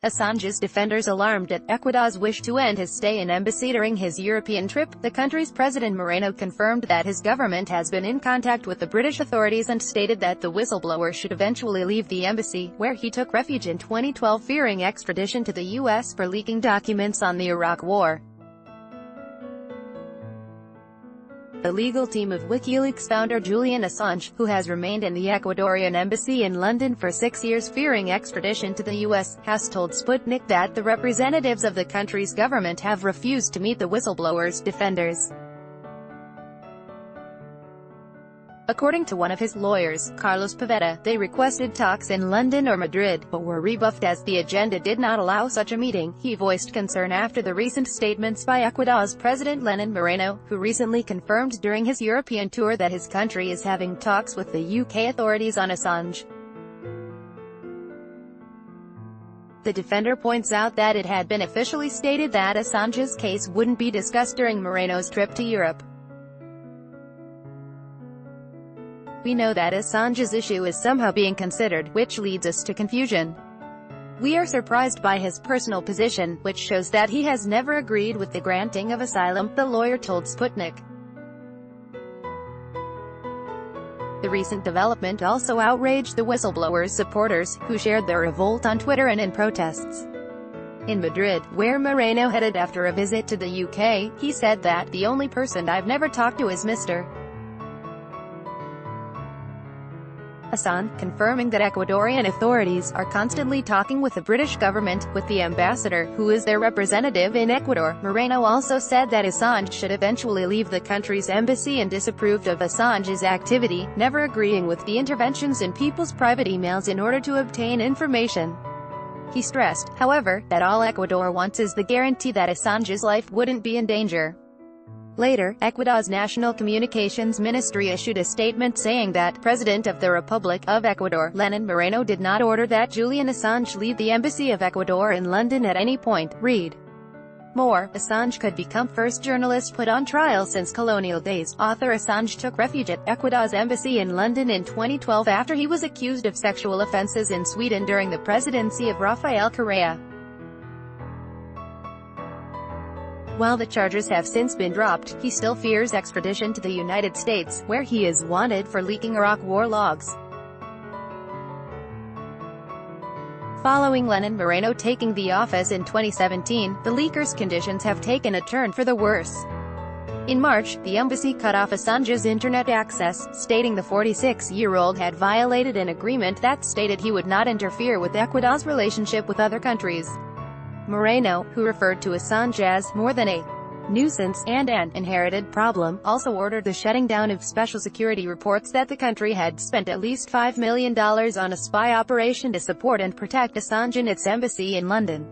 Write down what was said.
Assange's defenders alarmed at Ecuador's wish to end his stay in embassy during his European trip. The country's President Moreno confirmed that his government has been in contact with the British authorities and stated that the whistleblower should eventually leave the embassy, where he took refuge in 2012 fearing extradition to the U.S. for leaking documents on the Iraq War. The legal team of WikiLeaks founder Julian Assange, who has remained in the Ecuadorian embassy in London for 6 years fearing extradition to the U.S., has told Sputnik that the representatives of the country's government have refused to meet the whistleblower's defenders. According to one of his lawyers, Carlos Pavetta, they requested talks in London or Madrid, but were rebuffed as the agenda did not allow such a meeting. He voiced concern after the recent statements by Ecuador's President Lenin Moreno, who recently confirmed during his European tour that his country is having talks with the UK authorities on Assange. The defender points out that it had been officially stated that Assange's case wouldn't be discussed during Moreno's trip to Europe. We know that Assange's issue is somehow being considered, which leads us to confusion. We are surprised by his personal position, which shows that he has never agreed with the granting of asylum, the lawyer told Sputnik. The recent development also outraged the whistleblower's supporters, who shared their revolt on Twitter and in protests. In Madrid, where Moreno headed after a visit to the UK, he said that, "The only person I've never talked to is Mr. Assange," confirming that Ecuadorian authorities are constantly talking with the British government, with the ambassador, who is their representative in Ecuador. Moreno also said that Assange should eventually leave the country's embassy and disapproved of Assange's activity, never agreeing with the interventions in people's private emails in order to obtain information. He stressed, however, that all Ecuador wants is the guarantee that Assange's life wouldn't be in danger. Later, Ecuador's National Communications Ministry issued a statement saying that President of the Republic of Ecuador, Lenin Moreno, did not order that Julian Assange leave the Embassy of Ecuador in London at any point. Read more. Assange could become first journalist put on trial since colonial days. Author Assange took refuge at Ecuador's embassy in London in 2012 after he was accused of sexual offences in Sweden during the presidency of Rafael Correa. While the charges have since been dropped, he still fears extradition to the United States, where he is wanted for leaking Iraq war logs. Following Lenin Moreno taking the office in 2017, the leaker's conditions have taken a turn for the worse. In March, the embassy cut off Assange's internet access, stating the 46-year-old had violated an agreement that stated he would not interfere with Ecuador's relationship with other countries. Moreno, who referred to Assange as more than a nuisance and an inherited problem, also ordered the shutting down of special security reports that the country had spent at least $5 million on a spy operation to support and protect Assange in its embassy in London.